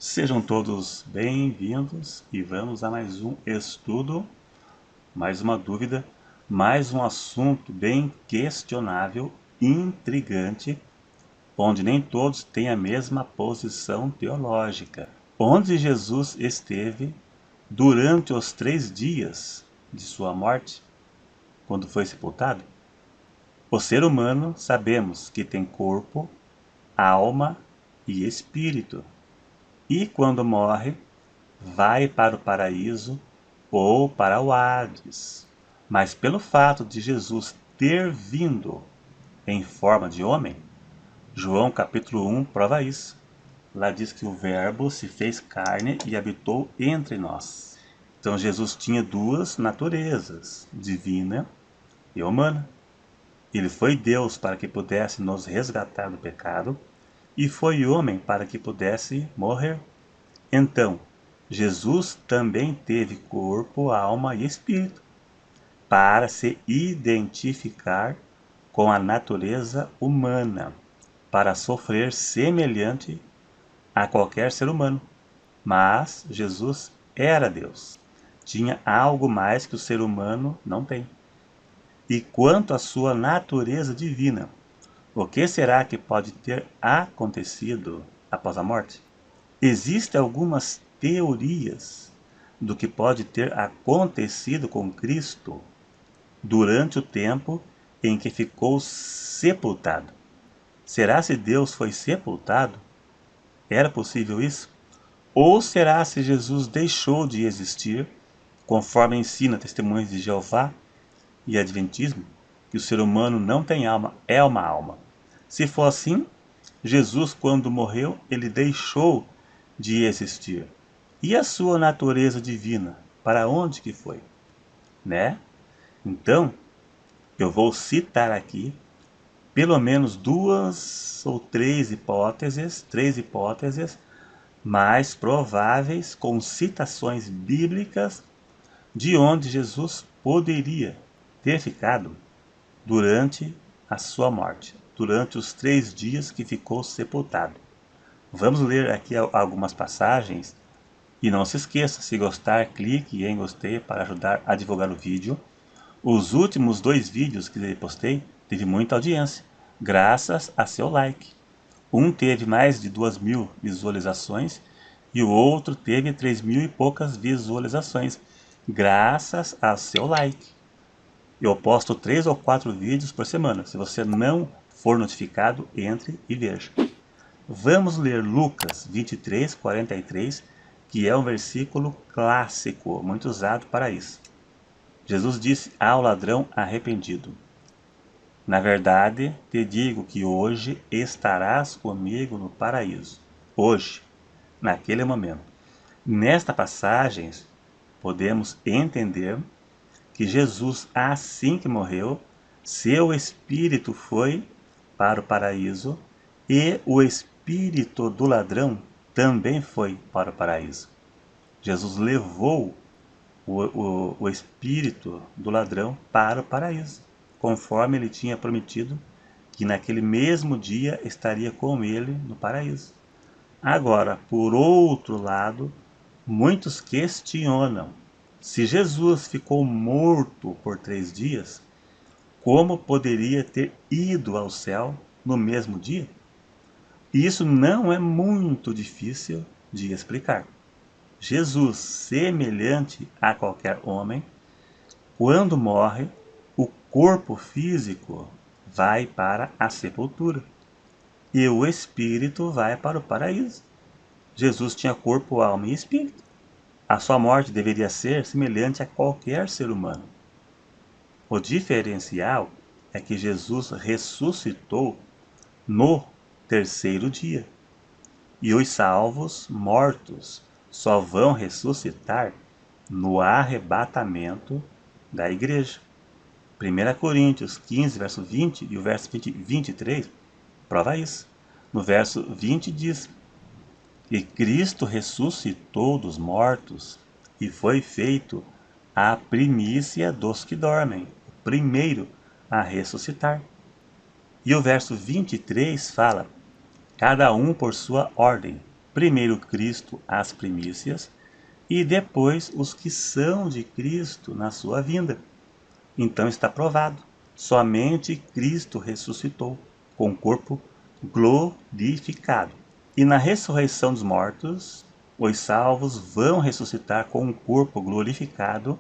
Sejam todos bem-vindos e vamos a mais um estudo, mais uma dúvida, mais um assunto bem questionável, intrigante, onde nem todos têm a mesma posição teológica. Onde Jesus esteve durante os 3 dias de sua morte, quando foi sepultado? O ser humano sabemos que tem corpo, alma e espírito. E quando morre, vai para o paraíso ou para o Hades. Mas pelo fato de Jesus ter vindo em forma de homem, João capítulo 1 prova isso. Lá diz que o Verbo se fez carne e habitou entre nós. Então Jesus tinha duas naturezas, divina e humana. Ele foi Deus para que pudesse nos resgatar do pecado e foi homem para que pudesse morrer. Então, Jesus também teve corpo, alma e espírito, para se identificar com a natureza humana, para sofrer semelhante a qualquer ser humano. Mas Jesus era Deus. Tinha algo mais que o ser humano não tem. E quanto à sua natureza divina, o que será que pode ter acontecido após a morte? Existem algumas teorias do que pode ter acontecido com Cristo durante o tempo em que ficou sepultado. Será se Deus foi sepultado? Era possível isso? Ou será se Jesus deixou de existir, conforme ensina Testemunhas de Jeová e Adventismo, que o ser humano não tem alma, é uma alma? Se for assim, Jesus, quando morreu, ele deixou de existir. E a sua natureza divina, para onde que foi? Né? Então, eu vou citar aqui pelo menos duas ou três hipóteses mais prováveis com citações bíblicas de onde Jesus poderia ter ficado durante a sua morte, durante os 3 dias que ficou sepultado. Vamos ler aqui algumas passagens e não se esqueça, se gostar, clique em gostei para ajudar a divulgar o vídeo. Os últimos 2 vídeos que postei teve muita audiência, graças a seu like. Um teve mais de 2.000 visualizações e o outro teve 3.000 e poucas visualizações, graças a seu like. Eu posto 3 ou 4 vídeos por semana. Se você não for notificado, entre e veja. Vamos ler Lucas 23:43, que é um versículo clássico, muito usado para isso. Jesus disse ao ladrão arrependido: Na verdade, te digo que hoje estarás comigo no paraíso. Hoje, naquele momento. Nesta passagem, podemos entender que Jesus, assim que morreu, seu espírito foi para o paraíso e o espírito do ladrão também foi para o paraíso. Jesus levou o espírito do ladrão para o paraíso, conforme ele tinha prometido que naquele mesmo dia estaria com ele no paraíso. Agora, por outro lado, muitos questionam: se Jesus ficou morto por 3 dias, como poderia ter ido ao céu no mesmo dia? E isso não é muito difícil de explicar. Jesus, semelhante a qualquer homem, quando morre, o corpo físico vai para a sepultura e o espírito vai para o paraíso. Jesus tinha corpo, alma e espírito. A sua morte deveria ser semelhante a qualquer ser humano. O diferencial é que Jesus ressuscitou no 3º dia. E os salvos mortos só vão ressuscitar no arrebatamento da igreja. 1 Coríntios 15, verso 20 e o verso 23 prova isso. No verso 20 diz: E Cristo ressuscitou dos mortos e foi feito a primícia dos que dormem, o primeiro a ressuscitar. E o verso 23 fala: Cada um por sua ordem. primeiro Cristo as primícias e depois os que são de Cristo na sua vinda. Então está provado, somente Cristo ressuscitou com o corpo glorificado. E na ressurreição dos mortos, os salvos vão ressuscitar com um corpo glorificado,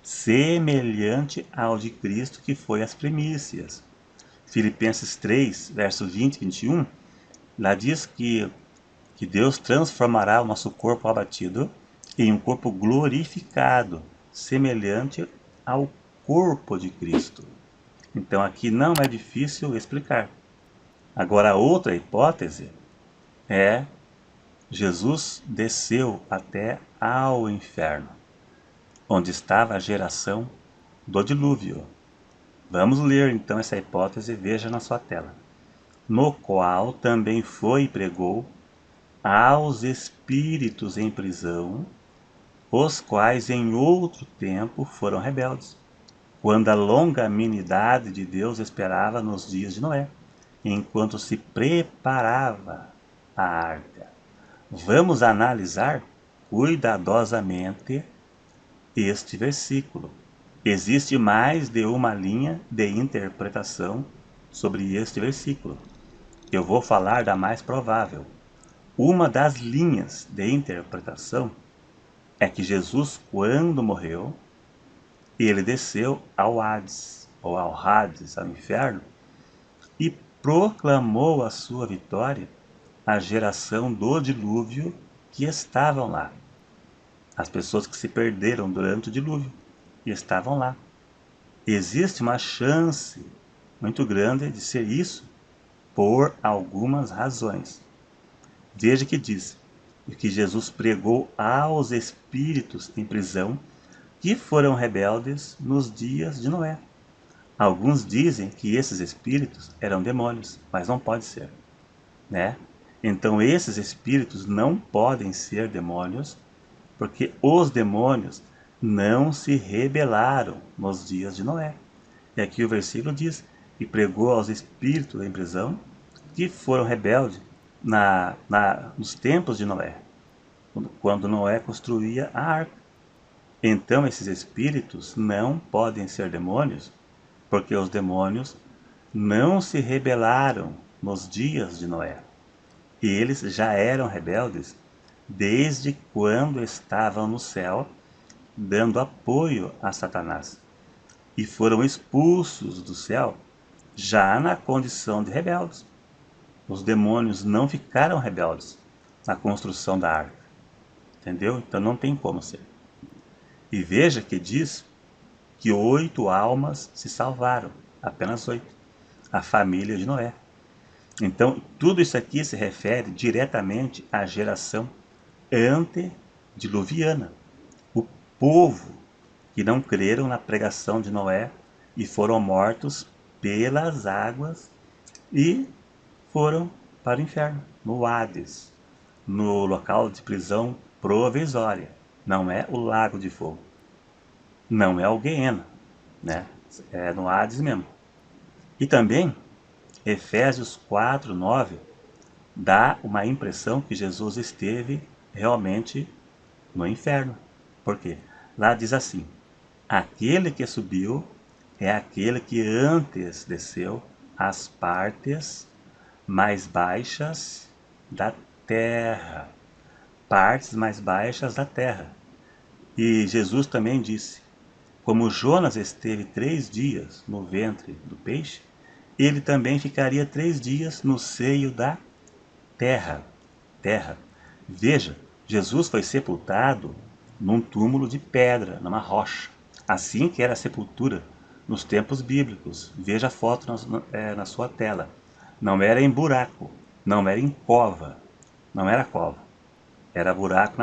semelhante ao de Cristo, que foi as primícias. Filipenses 3, verso 20 e 21, lá diz que Deus transformará o nosso corpo abatido em um corpo glorificado, semelhante ao corpo de Cristo. Então aqui não é difícil explicar. Agora, a outra hipótese é Jesus desceu até ao inferno, onde estava a geração do dilúvio. Vamos ler então essa hipótese, veja na sua tela. No qual também foi e pregou aos espíritos em prisão, os quais em outro tempo foram rebeldes, quando a longanimidade de Deus esperava nos dias de Noé, enquanto se preparava a arca. Vamos analisar cuidadosamente este versículo. Existe mais de uma linha de interpretação sobre este versículo. Eu vou falar da mais provável. Uma das linhas de interpretação é que Jesus, quando morreu, ele desceu ao Hades, ou ao Hades, ao inferno, e proclamou a sua vitória à geração do dilúvio que estavam lá. As pessoas que se perderam durante o dilúvio e estavam lá. Existe uma chance muito grande de ser isso por algumas razões. Veja que diz que Jesus pregou aos espíritos em prisão que foram rebeldes nos dias de Noé. Alguns dizem que esses espíritos eram demônios, mas não pode ser, né? Então esses espíritos não podem ser demônios, porque os demônios não se rebelaram nos dias de Noé. E aqui o versículo diz: e pregou aos espíritos em prisão que foram rebeldes nos tempos de Noé, quando Noé construía a arca. Então esses espíritos não podem ser demônios, porque os demônios não se rebelaram nos dias de Noé. E eles já eram rebeldes desde quando estavam no céu, dando apoio a Satanás. E foram expulsos do céu já na condição de rebeldes. Os demônios não ficaram rebeldes na construção da arca. Entendeu? Então não tem como ser. E veja que diz que 8 almas se salvaram, apenas 8, a família de Noé. Então, tudo isso aqui se refere diretamente à geração antediluviana. O povo que não creram na pregação de Noé e foram mortos pelas águas e foram para o inferno, no Hades, no local de prisão provisória. Não é o lago de fogo. Não é o Guiena, né? É no Hades mesmo. E também, Efésios 4:9 dá uma impressão que Jesus esteve realmente no inferno. Por quê? Lá diz assim: aquele que subiu é aquele que antes desceu às partes mais baixas da terra. Partes mais baixas da terra. E Jesus também disse: como Jonas esteve 3 dias no ventre do peixe, ele também ficaria 3 dias no seio da terra. Terra. Veja, Jesus foi sepultado num túmulo de pedra, numa rocha. Assim que era a sepultura nos tempos bíblicos. Veja a foto na sua tela. Não era em buraco, não era em cova, não era cova. Era buraco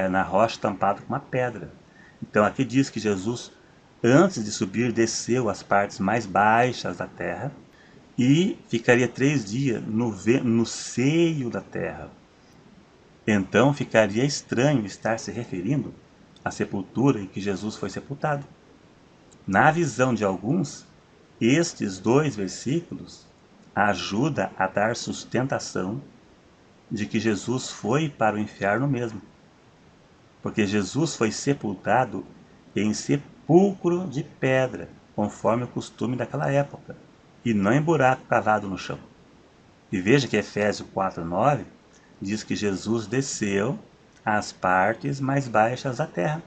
na rocha tampado com uma pedra. Então aqui diz que Jesus, antes de subir, desceu às partes mais baixas da terra e ficaria 3 dias no seio da terra. Então ficaria estranho estar se referindo à sepultura em que Jesus foi sepultado. Na visão de alguns, estes 2 versículos ajudam a dar sustentação de que Jesus foi para o inferno mesmo. Porque Jesus foi sepultado em sepulcro de pedra, conforme o costume daquela época, e não em buraco cavado no chão. E veja que Efésios 4:9 diz que Jesus desceu às partes mais baixas da terra.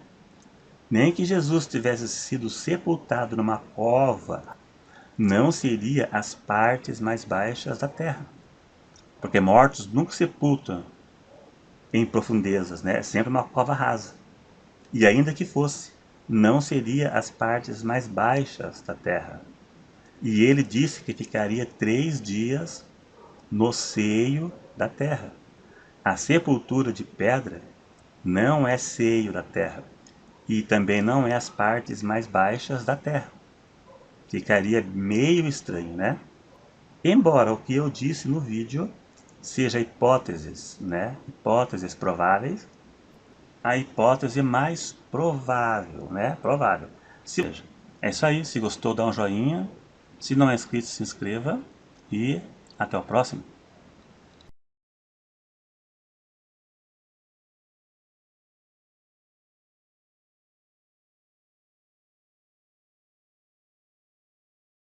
Nem que Jesus tivesse sido sepultado numa cova, não seria as partes mais baixas da terra. Porque mortos nunca sepultam em profundezas, né? É sempre uma cova rasa. E ainda que fosse, não seria as partes mais baixas da terra. E ele disse que ficaria 3 dias no seio da terra. A sepultura de pedra não é seio da terra, e também não é as partes mais baixas da terra. Ficaria meio estranho, né? Embora o que eu disse no vídeo seja hipóteses, né? Hipóteses prováveis, a hipótese mais provável, né? Provável. É isso aí. Se gostou, dá um joinha. Se não é inscrito, se inscreva. E até o próximo.